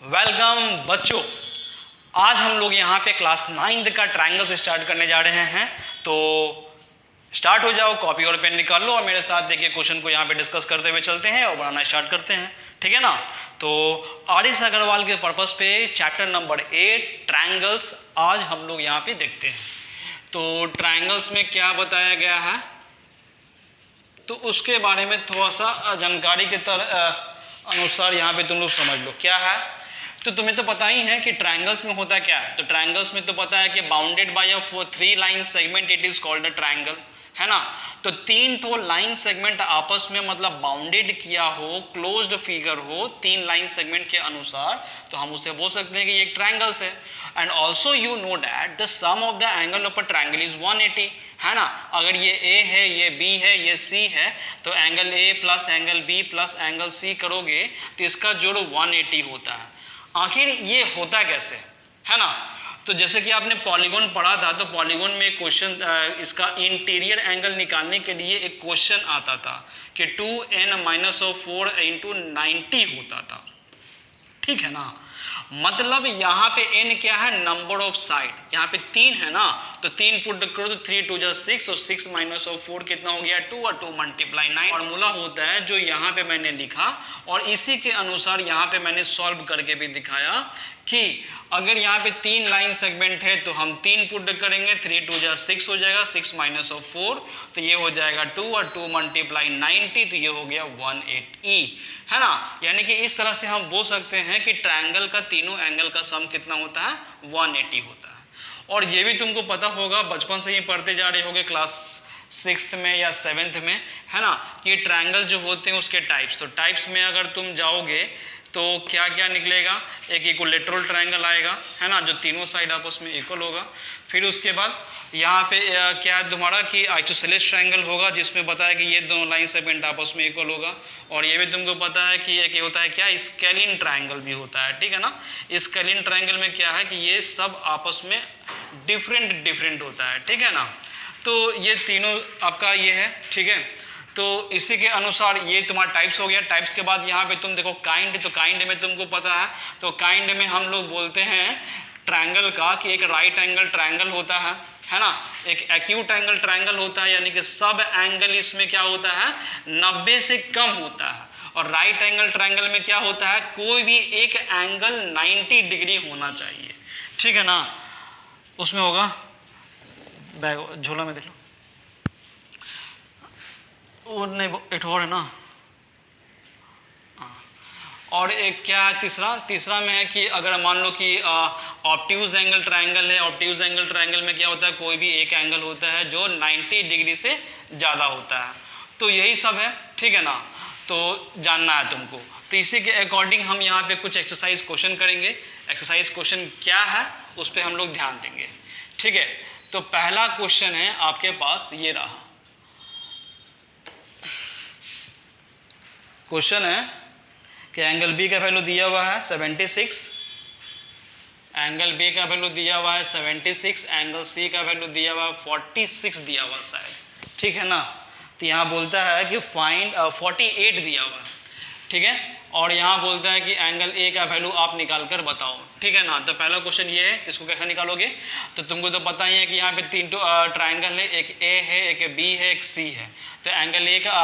Welcome बच्चों, आज हम लोग यहाँ पे क्लास 9 का ट्रायंगल स्टार्ट करने जा रहे हैं। तो स्टार्ट हो जाओ, कॉपी और पेन निकाल लो और मेरे साथ देखिए क्वेश्चन को यहाँ पे डिस्कस करते हुए चलते हैं और बनाना स्टार्ट करते हैं, ठीक है ना। तो आर.एस. अग्रवाल के पर्पस पे चैप्टर नंबर 8 ट्रायंगल्स आज हम लोग यहाँ पे देखते हैं। तो ट्रायंगल्स में क्या बताया गया है तो उसके बारे में थोड़ा सा जानकारी के अनुसार यहाँ पे तुम लोग समझ लो क्या है। तो तुम्हें तो पता ही है कि ट्रायंगल्स में होता क्या है। तो ट्रायंगल्स में तो पता है कि bounded by a 3 line segment it is called a triangle, है ना। तो 3 ठो लाइन सेगमेंट आपस में मतलब बाउंडेड किया हो, क्लोज्ड फिगर हो 3 लाइन सेगमेंट के अनुसार, तो हम उसे बोल सकते हैं कि ये एक ट्रायंगल्स है। And also you know that the sum of the angle of a triangle is 180, है ना। अगर ये ए है, ये बी है, ये सी है, तो angle A plus angle B plus angle C करोगे तो इसका जोड़ 180 होता है। आखिर ये होता कैसे, है ना। तो जैसे कि आपने पॉलीगॉन पढ़ा था, तो पॉलीगॉन में क्वेश्चन इसका इंटीरियर एंगल निकालने के लिए एक क्वेश्चन आता था कि 2n-4 × 90 होता था, ठीक है ना। मतलब यहाँ पे n क्या है, नंबर ऑफ साइड, यहाँ पे 3 है ना, तो 3 पुट करो तो 3 2 जा 6 और 6 - 4 कितना हो गया 2 और 2 × 9 फॉर्मूला होता है जो यहाँ पे मैंने लिखा और इसी के अनुसार यहाँ पे मैंने सॉल्व करके भी दिखाया कि अगर यहाँ पे 3 लाइन सेगमेंट है तो हम 3 पुट करेंगे, 3 2 जा 6 हो जाएगा, 6 - 4 तो ये हो जाएगा 2 और 2 × 90 तो ये हो गया 180, है ना। यानी कि इस तरह से हम बोल सकते हैं कि ट्रायंगल का तीनों एंगल का सम कितना होता है 180 होता है। और ये भी तुमको पता होगा, बचपन से ही पढ़ते जा रहे होगे क्लास 6th में या 7th में, है ना, कि ट्रायंगल जो होते हैं उसके टाइप्स। तो टाइप्स में अगर तुम जाओगे तो क्या क्या निकलेगा, एक इक्विलेटरल ट्रायंगल आएगा, है ना, जो तीनों साइड आपस में इक्वल होगा। फिर उसके बाद यहाँ पे क्या है तुम्हारा कि आइसोसेलेस ट्रायंगल होगा जिसमें बताया कि ये दोनों लाइन सेगमेंट आपस में इक्वल होगा। और ये भी तुमको पता है कि एक होता है क्या, स्केलिन ट्रायंगल भी होता है, ठीक है ना। स्केलिन ट्रायंगल में क्या है कि ये सब आपस में डिफरेंट होता है, ठीक है ना। तो ये तीनों आपका ये है, ठीक है। तो इसी के अनुसार ये तुम्हारा टाइप्स हो गया। टाइप्स के बाद यहाँ पे तुम देखो काइंड, तो काइंड में तुमको पता है, तो काइंड में हम लोग बोलते हैं ट्रायंगल का कि एक राइट एंगल ट्रायंगल होता है ना, एक एक्यूट एंगल ट्रायंगल होता है, यानी कि सब एंगल इसमें क्या होता है 90 से कम होता है। और राइट एंगल ट्रायंगल में क्या होता है, कोई भी एक एंगल 90 डिग्री होना चाहिए, ठीक है ना। उसमें होगा बैग झोला में देख लो, वो नहीं एक और है ना। और एक क्या है तीसरा में है कि अगर मान लो कि ऑब्ट्यूज एंगल ट्रायंगल है। ऑब्ट्यूज एंगल ट्रायंगल में क्या होता है, कोई भी एक एंगल होता है जो 90 डिग्री से ज़्यादा होता है। तो यही सब है, ठीक है ना। तो जानना है तुमको, तो इसी के अकॉर्डिंग हम यहाँ पे कुछ एक्सरसाइज क्वेश्चन करेंगे। एक्सरसाइज क्वेश्चन क्या है उस पर हम लोग ध्यान देंगे, ठीक है। तो पहला क्वेश्चन है आपके पास, ये रहा क्वेश्चन है कि एंगल बी का वैल्यू दिया हुआ है 76, एंगल बी का वैल्यू दिया हुआ है 76, एंगल सी का वैल्यू दिया हुआ है 46 दिया हुआ शायद, ठीक है ना। तो यहाँ बोलता है कि फाइंड 48 दिया हुआ है, ठीक है। और यहाँ बोलता है कि एंगल ए का वैल्यू आप निकाल कर बताओ, ठीक है ना। तो पहला क्वेश्चन ये है, तो इसको कैसे निकालोगे, तो तुमको तो पता ही है कि यहाँ पे 3 ट्रायंगल है, एक ए है, एक बी है, एक सी है। तो एंगल ए का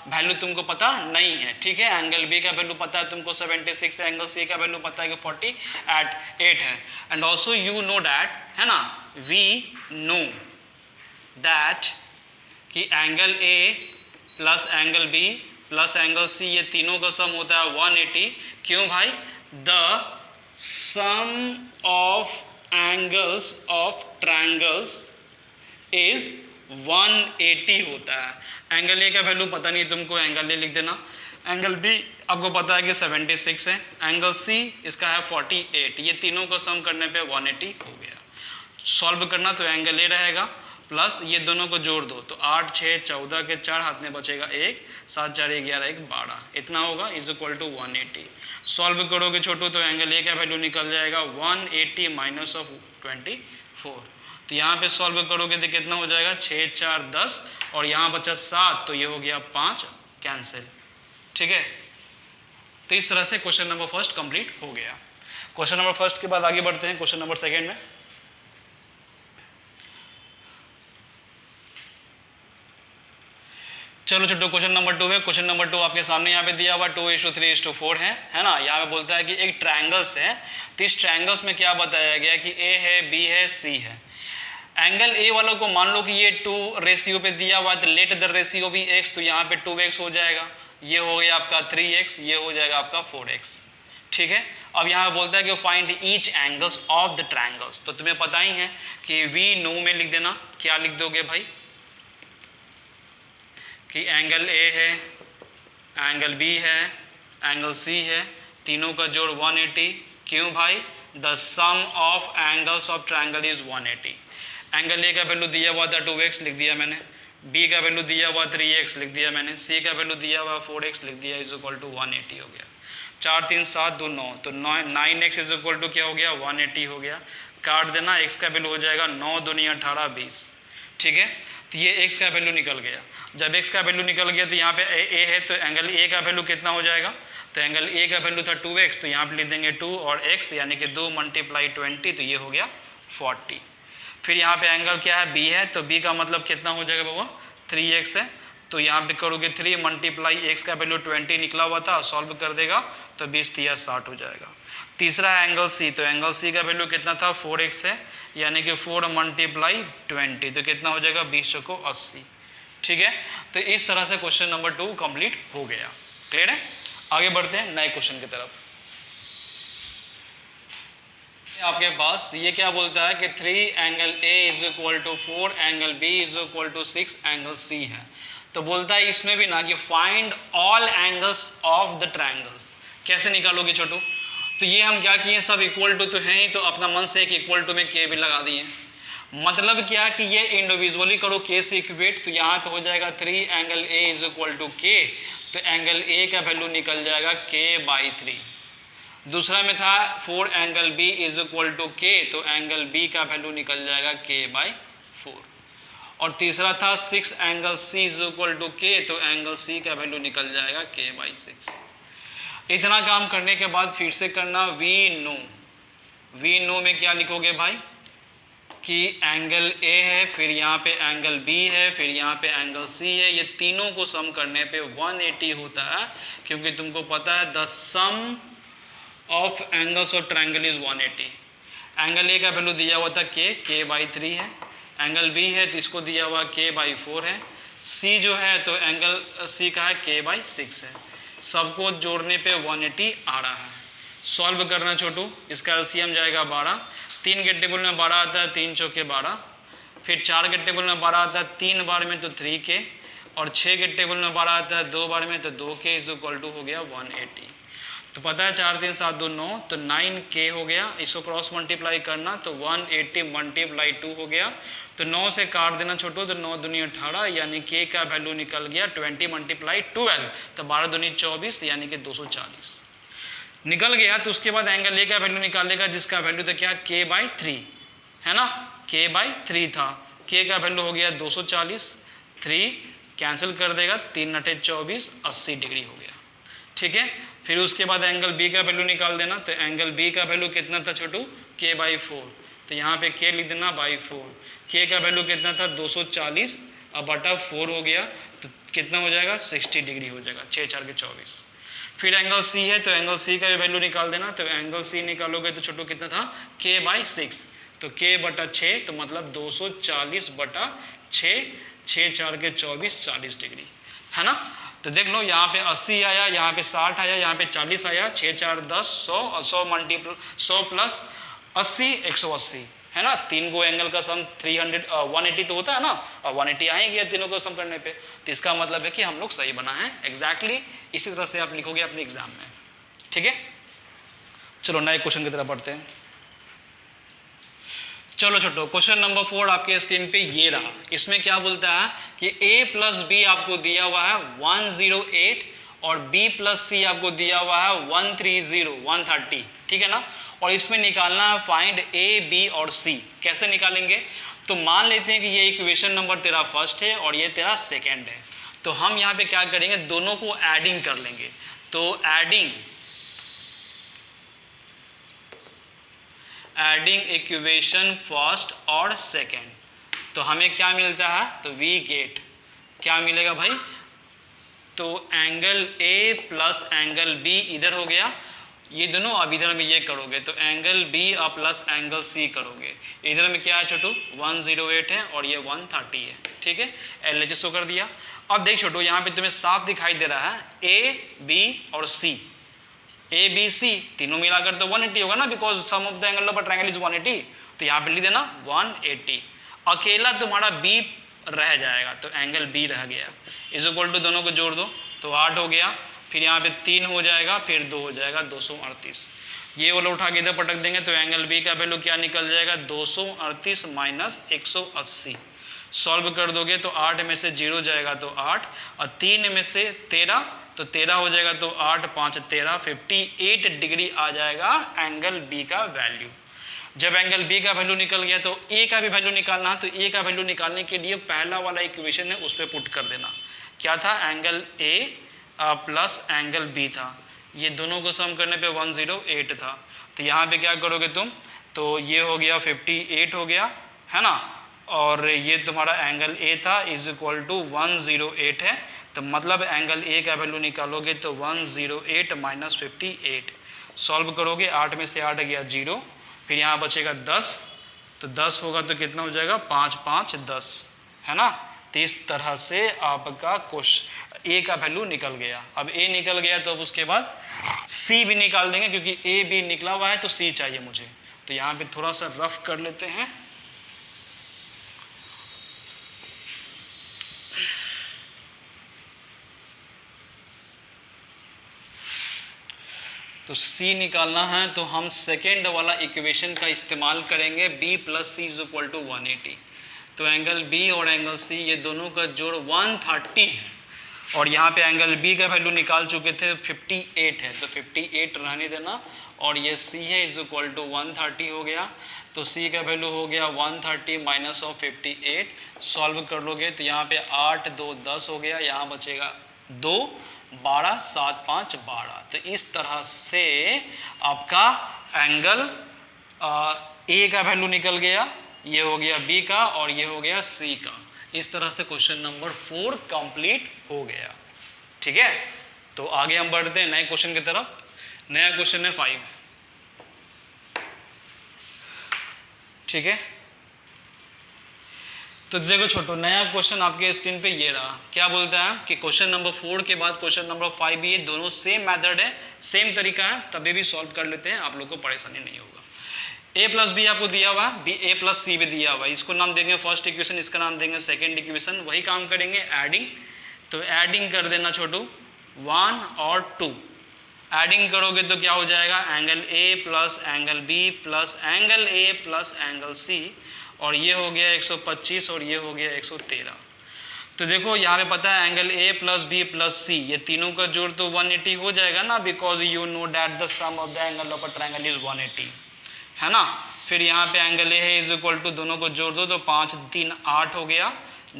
वैल्यू तुमको पता नहीं है, ठीक है। एंगल बी का वैल्यू पता है तुमको 76, एंगल सी का वैल्यू पता है कि 48 है। And also you know that, है ना, वी नो दैट कि angle A plus angle B plus angle C ये तीनों का सम होता है 180। क्यों भाई, the sum of angles of triangles is 180 होता है। एंगल ए का वैल्यू पता नहीं तुमको, एंगल ए लिख देना। एंगल बी आपको पता है कि 76 है, एंगल सी इसका है 48, ये तीनों को सम करने पे 180 हो गया। सॉल्व करना तो एंगल ए रहेगा प्लस ये दोनों को जोड़ दो तो 8 6 14 के 4 हाथ में बचेगा 1, 7 4 11 1 12, इतना होगा इज इक्वल टू 180। सॉल्व करोगे छोटू तो एंगल ए का वैल्यू निकल जाएगा 180 माइनस ऑफ 24। तो यहाँ पे सॉल्व करोगे तो कितना हो जाएगा 6 4 10 और यहाँ बचा 7, तो ये हो गया 5 कैंसिल, ठीक है। तो इस तरह से क्वेश्चन नंबर फर्स्ट कंप्लीट हो गया। क्वेश्चन नंबर फर्स्ट के बाद आगे बढ़ते हैं क्वेश्चन नंबर सेकेंड में। चलो छोटो क्वेश्चन नंबर 2 है। क्वेश्चन नंबर 2 आपके सामने यहाँ पे दिया हुआ 2:3:4 है ना। यहाँ पे बोलता है कि एक ट्रायंगल्स है, तो इस ट्रायंगल्स में क्या बताया गया कि ए है, बी है, सी है। एंगल ए वालों को मान लो कि ये 2 रेशियो पे दिया हुआ है, तो लेट द रेशियो भी x, तो यहाँ पे 2x हो जाएगा, ये हो गया आपका 3x, ये हो जाएगा आपका 4x। ठीक है, अब यहाँ पे बोलता है कि find each angles of the triangles. तो तुम्हें पता ही है कि वी नो में लिख देना, क्या लिख दोगे भाई कि एंगल ए है, एंगल बी है, एंगल सी है, तीनों का जोड़ 180। क्यों भाई? The sum of angles of triangle is 180। Angle A का वैल्यू दिया हुआ था 2x, लिख दिया मैंने, बी का वैल्यू दिया हुआ 3x, लिख दिया मैंने, सी का वैल्यू दिया हुआ 4x, लिख दिया, इज इक्वल टू 180 हो गया। 4 3 7 2 9, तो 9x इज इक्वल टू क्या हो गया? 180 हो गया। काट देना, x का वैल्यू हो जाएगा 9 दूनी 18 20। ठीक है, तो ये x का वैल्यू निकल गया। जब x का वैल्यू निकल गया तो यहाँ पे a है, तो एंगल a का वैल्यू कितना हो जाएगा? तो एंगल a का वैल्यू था 2x, तो यहाँ पे लिख देंगे 2 और x, यानी कि 2 × 20, तो ये हो गया 40। फिर यहाँ पे एंगल क्या है? b है, तो b का मतलब कितना हो जाएगा बाबा? 3x है, तो यहाँ पे करोगे 3 × x का वैल्यू 20 निकला हुआ था, सॉल्व कर देगा तो 20 × 60 हो जाएगा। तीसरा एंगल c, तो एंगल c का वैल्यू कितना था? 4x है, यानी कि 4 × 20, तो कितना हो जाएगा? 20 चौको 80। ठीक है, तो इस तरह से क्वेश्चन नंबर 2 कंप्लीट हो गया। क्लियर है? आगे बढ़ते हैं नए क्वेश्चन की तरफ। आपके पास ये क्या बोलता है कि 3 angle A is equal to 4, angle B is equal to 6, angle C है। तो बोलता है इसमें भी ना कि find all angles of the triangles. कैसे निकालोगे छोटू? तो ये हम क्या किए, सब इक्वल टू तो हैं ही, तो अपना मन से एक इक्वल टू में K भी लगा दिए। मतलब क्या कि ये इंडिविजुअली करो K से इक्वेट, तो यहाँ पे हो जाएगा 3 angle A is equal to K, तो एंगल A का वैल्यू निकल जाएगा K/3। दूसरा में था 4 angle B is equal to K, तो एंगल B का वैल्यू निकल जाएगा K/4। और तीसरा था 6 angle C is equal to K, तो एंगल C का वैल्यू निकल जाएगा K/6। इतना काम करने के बाद फिर से करना वी नो में क्या लिखोगे भाई कि एंगल A है, फिर यहाँ पे एंगल B है, फिर यहाँ पे एंगल C है। ये तीनों को सम करने पे 180 होता है, क्योंकि तुमको पता है the sum of angles of triangle is 180। Angle A का वैल्यू दिया हुआ था K/3 है, एंगल B है तो इसको दिया हुआ K/4 है, C जो है तो एंगल C का है K/6 है। सबको जोड़ने पे 180 आ रहा है। सॉल्व करना छोटू, इसका एलसीएम जाएगा 12। 3 के टेबल में 12 आता है, 3 चौके 12, फिर 4 के टेबल में 12 आता है 3 बार में, तो 3K, और 6 के टेबल में 12 आता है 2 बार में, तो 2K इज इक्वल टू हो गया 180। तो पता है 4 3 7 2 9, तो 9K हो गया। इसको क्रॉस मल्टीप्लाई करना तो 180 × 2 हो गया, तो 9 से काट देना छोटो, तो 9 दूनी 18, यानी K का वैल्यू निकल गया 20 × 12, तो 12 दूनी 24, यानी कि 240 निकल गया। तो उसके बाद एंगल A का वैल्यू निकालेगा, जिसका वैल्यू था क्या? K/3 है ना, K/3 था, K का वैल्यू हो गया 240, 3 कैंसिल कर देगा, 3 × 24, 80 डिग्री हो गया। ठीक है, फिर उसके बाद एंगल B का वैल्यू निकाल देना, तो एंगल B का वैल्यू कितना था छोटू? K/4, तो यहाँ पे K लिख देना /4। K का वैल्यू कितना था? 240, अब बटा 4 हो गया, तो कितना हो जाएगा? 60 डिग्री हो जाएगा, 6 4 के 24। फिर एंगल C है, तो एंगल C का वैल्यू निकाल देना, तो एंगल C निकालोगे तो छोटू कितना था? K/6, तो K/6, तो मतलब 240/6, 6 4 के 24, 40 डिग्री है ना। तो देख लो यहाँ पे 80 आया, यहाँ पे 60 आया, यहाँ पे 40 आया, 6 4 10, 100 और 100 प्लस 80 180 है ना। 3 गो एंगल का सम 180 तो होता है ना, और 180 आएंगे तीनों को सम करने पे, तो इसका मतलब है कि हम लोग सही बना है। एग्जैक्टली इसी तरह से आप लिखोगे अपने एग्जाम में। ठीक है, चलो नए क्वेश्चन की तरफ बढ़ते हैं। चलो छोटो, क्वेश्चन नंबर 4 आपके स्क्रीन पे ये रहा। इसमें क्या बोलता है कि A + B आपको दिया हुआ है 108 और B + C आपको दिया हुआ है 130 ठीक है ना। और इसमें निकालना है फाइंड A, B और C। कैसे निकालेंगे? तो मान लेते हैं कि ये इक्वेशन नंबर तेरा फर्स्ट है और ये तेरा सेकेंड है, तो हम यहाँ पे क्या करेंगे? दोनों को एडिंग कर लेंगे। तो एडिंग एडिंग इक्वेशन फर्स्ट और सेकेंड, तो हमें क्या मिलता है, तो वी गेट क्या मिलेगा भाई, तो angle A plus angle B इधर हो गया, ये दोनों, अब इधर में ये करोगे तो एंगल बी और प्लस एंगल सी करोगे, इधर में क्या है छोटू 108 है और ये 130 है, ठीक है, LHS शो कर दिया। अब देख छोटू यहाँ पे तुम्हें साफ दिखाई दे रहा है ए बी और सी, ए बी सी तीनों मिलाकर तो 180 होगा ना, because sum of the angle of triangle is 180, तो यहाँ पे लिख देना 180, अकेला तुम्हारा बी रह जाएगा तो एंगल बी रह गया, इज इक्वल टू दोनों को जोड़ दो तो 8 हो गया, फिर यहाँ पे 3 हो जाएगा, फिर 2 हो जाएगा 238, ये वाला उठा के इधर पटक देंगे तो एंगल बी का वैल्यू क्या निकल जाएगा 238 माइनस 180, सॉल्व कर दोगे तो 8 में से 0 जाएगा तो 8 और 3 में से 13 तो 13 हो जाएगा तो 8 5 13, 58 डिग्री आ जाएगा एंगल बी का वैल्यू। जब एंगल बी का वैल्यू निकल गया तो ए का भी वैल्यू निकालना है, तो ए का वैल्यू निकालने के लिए पहला वाला इक्वेशन है उस पर पुट कर देना, क्या था angle A plus angle B था, ये दोनों को सम करने पे 108 था, तो यहाँ पे क्या करोगे तुम, तो ये हो गया 58 हो गया है ना, और ये तुम्हारा एंगल ए था इज इक्वल टू 108 है, तो मतलब एंगल ए का वैल्यू निकालोगे तो 108 माइनस 58, सॉल्व करोगे 8 में से 8 गया 0, फिर यहाँ बचेगा 10, तो 10 होगा तो कितना हो जाएगा 5 5 10 है ना, तो इस तरह से आपका क्वेश्चन ए का वैल्यू निकल गया। अब ए निकल गया तो अब उसके बाद सी भी निकाल देंगे, क्योंकि ए भी निकला हुआ है तो सी चाहिए मुझे, तो यहाँ पे थोड़ा सा रफ कर लेते हैं। तो C निकालना है तो हम सेकेंड वाला इक्वेशन का इस्तेमाल करेंगे, B plus C is equal to 180, तो एंगल B और एंगल C ये दोनों का जोड़ 130 है, और यहाँ पे एंगल B का वैल्यू निकाल चुके थे 58 है, तो 58 रहने देना, और ये C है इज इक्वल टू 130 हो गया, तो C का वैल्यू हो गया 130 माइनस ऑफ 58, सॉल्व कर लोगे तो यहाँ पे 8 2 10 हो गया, यहाँ बचेगा 2 12 7 5 12, तो इस तरह से आपका एंगल A का वैल्यू निकल गया, ये हो गया B का और ये हो गया C का। इस तरह से क्वेश्चन नंबर 4 कंप्लीट हो गया, ठीक है। तो आगे हम बढ़ते हैं नए क्वेश्चन की तरफ। नया क्वेश्चन है 5, ठीक है। तो देखो छोटो, नया क्वेश्चन आपके स्क्रीन पे ये रहा, क्या बोलता है कि क्वेश्चन नंबर 4 के बाद क्वेश्चन नंबर 5 भी, ये दोनों सेम मेथड है, सेम तरीका है, तभी भी सॉल्व कर लेते हैं, आप लोग को परेशानी नहीं होगा। a प्लस बी आपको दिया हुआ है, a प्लस सी भी दिया हुआ है, इसको नाम देंगे फर्स्ट इक्वेशन, इसका नाम देंगे सेकेंड इक्वेशन, वही काम करेंगे एडिंग, तो एडिंग कर देना छोटू 1 और 2, एडिंग करोगे तो क्या हो जाएगा angle a plus angle b plus angle a plus angle c, और ये हो गया 125 और ये हो गया 113। तो देखो यहाँ पे पता है angle a plus B plus C, ये तीनों का जोड़ तो 180 हो जाएगा ना, because you know that the sum of the angle of a triangle is 180, है ना। फिर यहाँ पे एंगल ए है इज इक्वल टू, दोनों को जोड़ दो तो 5 3 8 हो गया,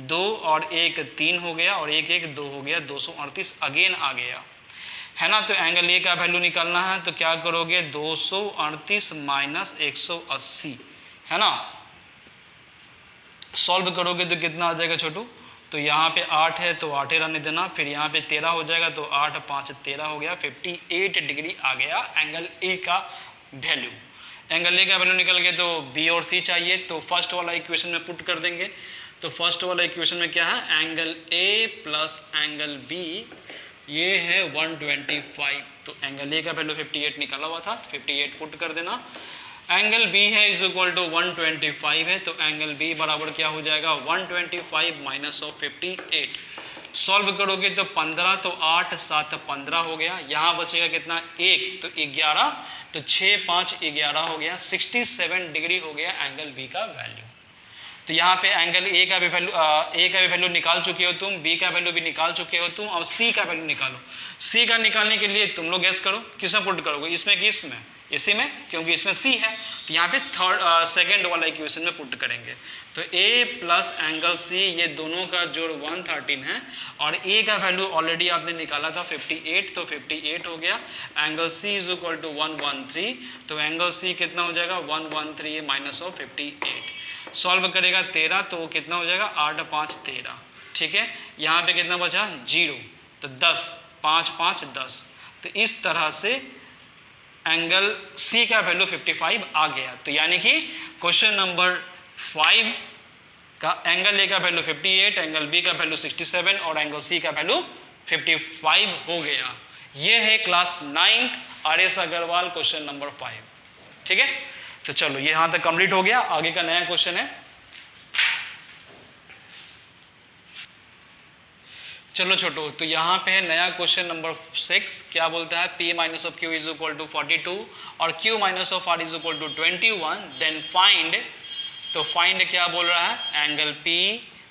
2 और 1 3 हो गया, और 1 1 2 हो गया, 238 अगेन आ गया, है ना। तो एंगल ए का वैल्यू निकालना है तो क्या करोगे 238 माइनस 180, है ना, सॉल्व करोगे तो कितना आ जाएगा छोटू, तो यहाँ पे 8 है तो 8 रहने देना, फिर यहाँ पे 13 हो जाएगा तो 8 5 13 हो गया, 58 डिग्री आ गया एंगल ए का वैल्यू। एंगल ए का वैल्यू निकल गया तो बी और सी चाहिए, तो फर्स्ट वाला इक्वेशन में पुट कर देंगे, तो फर्स्ट वाला इक्वेशन में क्या है angle A plus angle B, ये है 125, तो एंगल ए का वैल्यू 58 निकाला हुआ था, 58 पुट कर देना, एंगल बी है इज इक्वल टू 125 है, तो एंगल बी बराबर क्या हो जाएगा 125 माइनस ऑफ 58, सॉल्व करोगे तो 15, तो 8 7 15 हो गया, यहाँ बचेगा कितना 1, तो 11, तो 6 5 11 हो गया, 67 डिग्री हो गया एंगल बी का वैल्यू। तो यहाँ पे एंगल ए का भी वैल्यू निकाल चुके हो तुम, बी का वैल्यू भी निकाल चुके हो तुम, और सी का वैल्यू निकालो। सी का निकालने के लिए तुम लोग गैस करो किसमें पुट करोगे, इसमें कि इसमें, इसी में, क्योंकि इसमें सी है तो यहाँ पे सेकेंड वाला इक्वेशन में पुट करेंगे। तो ए प्लस एंगल सी, ये दोनों का जोड़ 113 है और ए का वैल्यू ऑलरेडी आपने निकाला था 58, तो 58 हो गया। Angle C is equal to 113, तो एंगल सी कितना हो जाएगा 113 माइनस ऑफ 58। सॉल्व करेगा 13 तो कितना हो जाएगा 8 5 13। ठीक है, यहाँ पे कितना बचा 0, तो 10 5 5 10। तो इस तरह से एंगल सी का वैल्यू 55 आ गया। तो यानी कि क्वेश्चन नंबर 5 का एंगल ए का वैल्यू 58, एंगल बी का वैल्यू 67 और एंगल सी का वैल्यू 55 हो गया। ये है class 9th R S. Agarwal question number 5। ठीक है, तो चलो ये यहां तक कंप्लीट हो गया। आगे का नया क्वेश्चन है, चलो छोटो, तो यहाँ पे है नया क्वेश्चन नंबर 6। क्या बोलता है, P minus of Q is equal to 42 और Q minus of R is equal to 21, then find. तो फाइंड क्या बोल रहा है, एंगल P,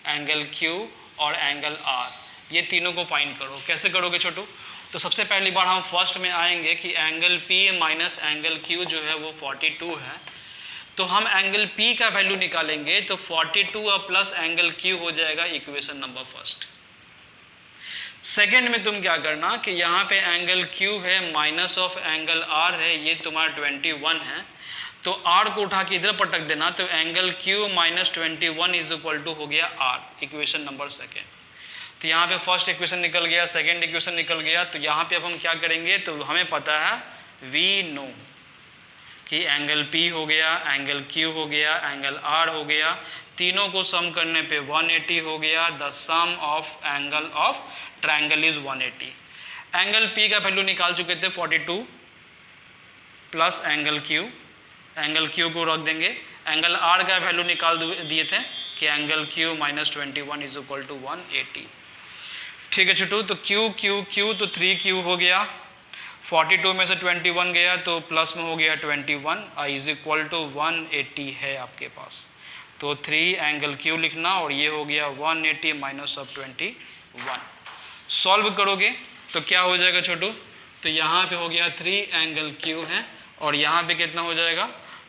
एंगल Q और एंगल R, ये तीनों को फाइंड करो। कैसे करोगे छोटू, तो सबसे पहली बार हम फर्स्ट में आएंगे कि angle P minus angle Q जो है वो 42 है, तो हम एंगल P का वैल्यू निकालेंगे। तो 42 और प्लस एंगल Q हो जाएगा इक्वेशन नंबर फर्स्ट। सेकेंड में तुम क्या करना कि यहाँ पे एंगल Q है माइनस ऑफ एंगल R है, ये तुम्हारा 21 है, तो R को उठा के इधर पटक देना। तो angle Q minus 21 is equal to हो गया R, इक्वेशन नंबर सेकेंड। तो यहाँ पे फर्स्ट इक्वेशन निकल गया, सेकेंड इक्वेशन निकल गया। तो यहाँ पे अब हम क्या करेंगे, तो हमें पता है वी नो कि एंगल P हो गया, एंगल Q हो गया, एंगल R हो गया, तीनों को सम करने पे 180 हो गया। The sum of angle of triangle is 180। Angle P का वैल्यू निकाल चुके थे 42 plus angle Q, angle Q को रख देंगे। एंगल R का वैल्यू निकाल दिए थे कि angle Q minus 21 is equal to 180। ठीक है छोटू, तो Q Q Q तो 3Q हो गया, 42 में से 21 गया तो प्लस में हो गया 21 इज इक्वल टू 180 है आपके पास। तो 3 एंगल Q लिखना और ये हो गया 180 माइनस ऑफ 21। सॉल्व करोगे तो क्या हो जाएगा छोटू, तो यहाँ पे हो गया 3 एंगल Q है और यहाँ पे कितना हो जाएगा,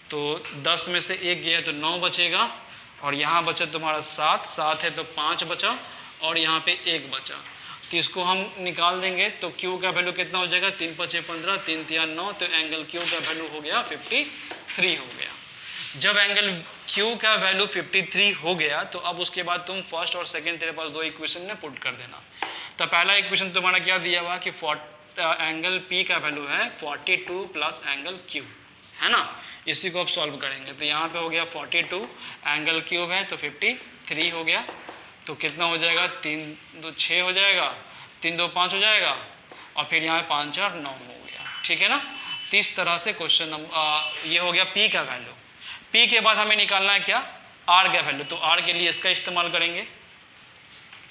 तो 10 में से 1 गया तो 9 बचेगा और यहाँ बचा तुम्हारा 7 है तो 5 बचा और यहाँ पे 1 बचा। तो इसको हम निकाल देंगे तो Q का वैल्यू कितना हो जाएगा, 3 5 15, 3 3 9, तो एंगल Q का वैल्यू हो गया 53 हो गया। जब एंगल Q का वैल्यू 53 हो गया तो अब उसके बाद तुम फर्स्ट और सेकंड तेरे पास 2 इक्वेशन में पुट कर देना। तो पहला इक्वेशन तुम्हारा क्या दिया हुआ कि एंगल P का वैल्यू है 42 प्लस एंगल Q, है ना, इसी को अब सॉल्व करेंगे। तो यहाँ पे हो गया 42, एंगल Q है तो 53 हो गया, तो कितना हो जाएगा 3 2 6 हो जाएगा, 3 2 5 हो जाएगा और फिर यहाँ 5 4 9 हो गया। ठीक है ना, तो इस तरह से क्वेश्चन ये हो गया P का वैल्यू। P के बाद हमें निकालना है क्या, R का वैल्यू, तो R के लिए इसका इस्तेमाल करेंगे।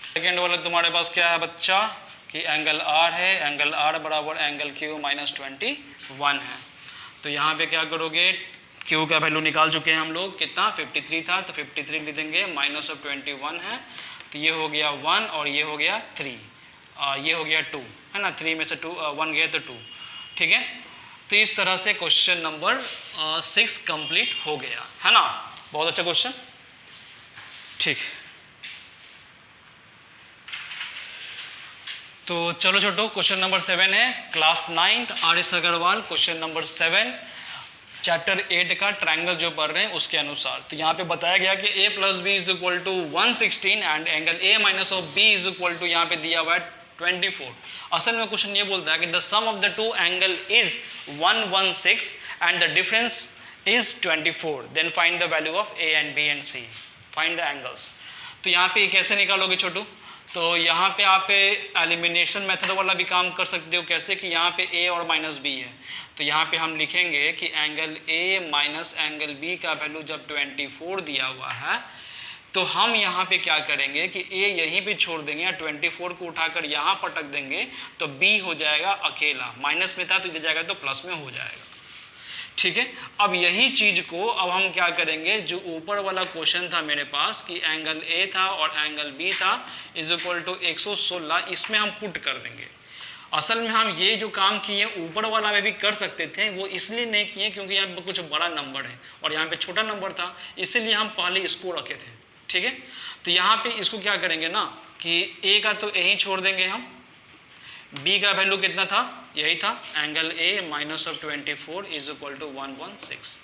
सेकेंड वाला तुम्हारे पास क्या है बच्चा कि एंगल R है, एंगल R बराबर एंगल Q माइनस 21 है। तो यहाँ पे क्या करोगे, Q का वैल्यू निकाल चुके हैं हम लोग, कितना 53 था तो 53 लिख देंगे, माइनस ऑफ 21 है तो ये हो गया 1 और ये हो गया 3, ये हो गया 2, है ना, 3 में से 1 गया तो 2। ठीक है, तो इस तरह से क्वेश्चन नंबर 6 कंप्लीट हो गया, है ना, बहुत अच्छा क्वेश्चन। ठीक, तो चलो छोटो, क्वेश्चन नंबर 7 है class 9th R S. Agarwal, question number 7 chapter 8 का ट्रायंगल जो पढ़ रहे हैं उसके अनुसार। तो यहाँ पे बताया गया कि a plus B is equal to 116 and angle a minus of b is equal to, यहाँ पे दिया हुआ है 24। असल में क्वेश्चन ये बोलता है कि the sum of the two angle is 116 and the difference is 24, then find the value of a and b and c, find the angles. तो यहाँ पे कैसे निकालोगे छोटू, तो यहाँ पे आप एलिमिनेशन मेथड वाला भी काम कर सकते हो। कैसे कि यहाँ पे a और माइनस b है, तो यहाँ पे हम लिखेंगे कि angle a minus angle b का वैल्यू जब 24 दिया हुआ है तो हम यहाँ पे क्या करेंगे कि a यहीं पे छोड़ देंगे या 24 को उठाकर यहाँ पटक देंगे तो b हो जाएगा अकेला, माइनस में था तो इधर जाएगा तो प्लस में हो जाएगा। ठीक है, अब यही चीज को अब हम क्या करेंगे, जो ऊपर वाला क्वेश्चन था मेरे पास कि एंगल A था और एंगल B था इज इक्वल टू 116, इसमें हम पुट कर देंगे। असल में हम ये जो काम किए ऊपर वाला में भी कर सकते थे, वो इसलिए नहीं किए क्योंकि यहाँ पे कुछ बड़ा नंबर है और यहाँ पे छोटा नंबर था, इसीलिए हम पहले इसको रखे थे। ठीक है, तो यहाँ पे इसको क्या करेंगे ना कि ए का तो यहीं छोड़ देंगे हम, बी का वैल्यू कितना था, यही था angle A minus of 24 is equal to 116।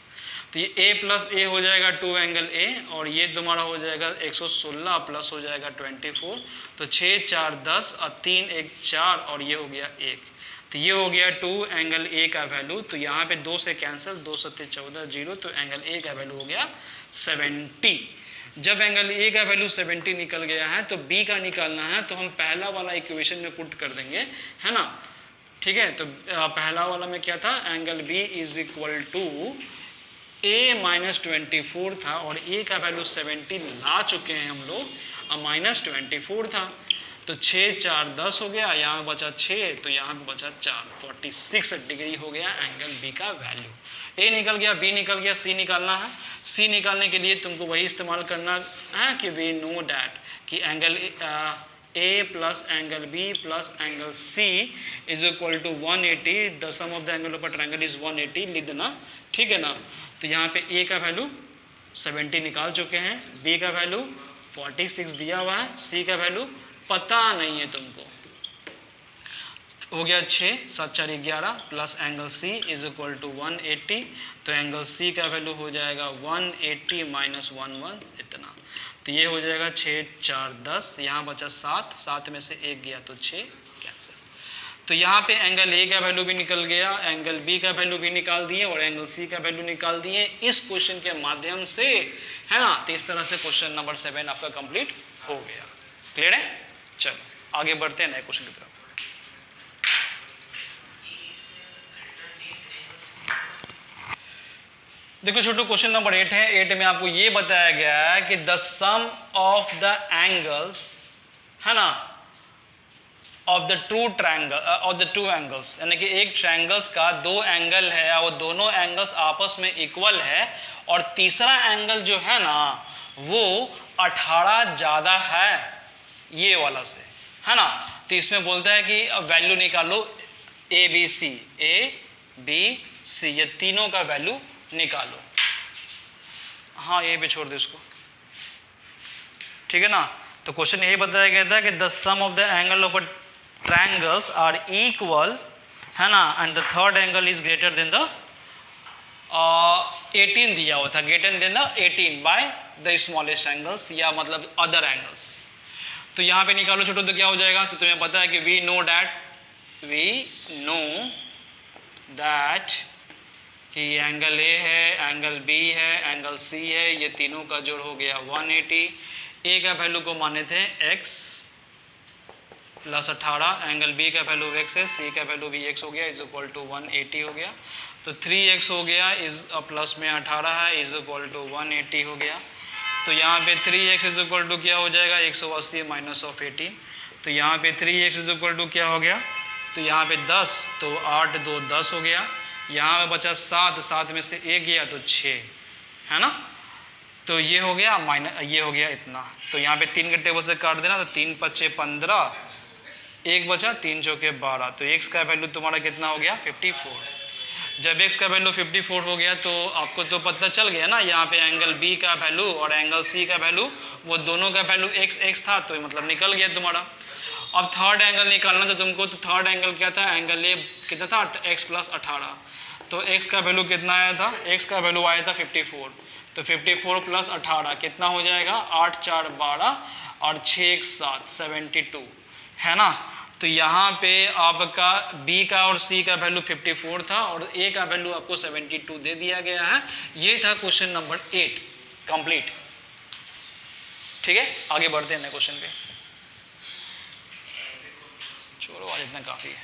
तो ये a प्लस ए हो जाएगा 2 एंगल ए और ये तुम्हारा हो जाएगा 116 प्लस हो जाएगा 24, तो 6 4 10 और 3 1 4 और ये हो गया 1, तो ये हो गया 2 एंगल ए का वैल्यू। तो यहाँ पे 2 से कैंसिल, 2 7 14 0, तो एंगल ए का वैल्यू हो गया 70। जब एंगल ए का वैल्यू 70 निकल गया है तो बी का निकालना है, तो हम पहला वाला इक्वेशन में पुट कर देंगे, है ना। ठीक है, तो पहला वाला में क्या था, angle B is equal to a minus 24 था और a का वैल्यू 70 ला चुके हैं हम लोग, और माइनस 24 था, तो 6 4 10 हो गया, यहाँ बचा 6 तो यहाँ पे बचा 4, 46 डिग्री हो गया एंगल b का वैल्यू। a निकल गया, b निकल गया, c निकालना है। c निकालने के लिए तुमको वही इस्तेमाल करना है कि वी नो डैट कि angle a plus angle b plus angle c is equal to 180, the sum of the angle of a triangle is 180 लिख देना। ठीक है ना, तो यहाँ पे a का वैल्यू 70 निकाल चुके हैं, b का वैल्यू 46 दिया हुआ है, c का वैल्यू पता नहीं है तुमको, हो गया 6 7 4 11 plus angle c is equal to 180, तो एंगल c का वैल्यू हो जाएगा 180 माइनस 11 इतना, तो ये हो जाएगा 6 4 10, यहाँ बचा 7, 7 में से 1 गया तो 6 कैंसिल। तो यहाँ पे एंगल ए का वैल्यू भी निकल गया, एंगल बी का वैल्यू भी निकाल दिए और एंगल सी का वैल्यू निकाल दिए इस क्वेश्चन के माध्यम से, है ना। तो इस तरह से क्वेश्चन नंबर 7 आपका कंप्लीट हो गया। क्लियर है, चलो आगे बढ़ते हैं नए क्वेश्चन की तरफ। देखो छोटू, क्वेश्चन नंबर 8 है। 8 में आपको ये बताया गया है कि the sum of the angles, है ना, of the two triangle of the two angles, यानी कि एक ट्रायंगल्स का 2 एंगल है और दोनों एंगल्स आपस में इक्वल है और तीसरा एंगल जो है ना वो 18 ज़्यादा है ये वाला से, है ना। तो इसमें बोलता है कि वैल्यू निकालो ए बी सी, ये तीनों का वैल्यू निकालो। हाँ, ए पे छोड़ दो इसको, ठीक है ना। तो क्वेश्चन ये बताया गया था कि the sum of the angle of triangles are equal, है ना, and the third angle is greater than the 18 दिया हुआ था, greater than the 18 by the smallest angles, या मतलब अदर एंगल्स। तो यहाँ पे निकालो छोटो, तो क्या हो जाएगा, तो तुम्हें पता है कि वी नो दैट कि एंगल ए है, एंगल बी है, एंगल सी है, ये तीनों का जोड़ हो गया 180। ए का वैल्यू को माने थे x प्लस 18, एंगल बी का वैल्यू x है, सी का वैल्यू भी x हो गया, इज इक्वल टू 180 हो गया। तो 3x हो गया, इज प्लस में 18 है, इज इक्वल टू 180 हो गया। तो यहाँ पे 3x इज इक्वल टू क्या हो जाएगा, 180 माइनस ऑफ 18। तो यहाँ पे 3x इज इक्वल टू क्या हो गया, तो यहाँ पे 10, तो 8 2 10 हो गया। यहाँ पे बचा 7, 7 में से 1 गया तो 6, है ना। तो ये हो गया माइनस, ये हो गया इतना। तो यहाँ पे 3 के टेबल से काट देना, तो 3 5 15, 1 बचा, 3 चौके 12। तो x का वैल्यू तुम्हारा कितना हो गया, 54। जब x का वैल्यू 54 हो गया तो आपको तो पता चल गया ना, यहाँ पे एंगल b का वैल्यू और एंगल c का वैल्यू, वो दोनों का वैल्यू x था, तो मतलब निकल गया तुम्हारा। अब थर्ड एंगल निकालना था तुमको, तो थर्ड एंगल क्या था, एंगल ए कितना था, x प्लस 18। तो x का वैल्यू कितना आया था, x का वैल्यू आया था 54। तो 54 प्लस 18 कितना हो जाएगा, 8 4 12 और 6 1 7 72, है ना। तो यहाँ पे आपका b का और c का वैल्यू 54 था और a का वैल्यू आपको 72 दे दिया गया है। ये था क्वेश्चन नंबर 8 कंप्लीट। ठीक है, आगे बढ़ते हैं नए क्वेश्चन पे। छोड़ो, आज इतना काफ़ी है।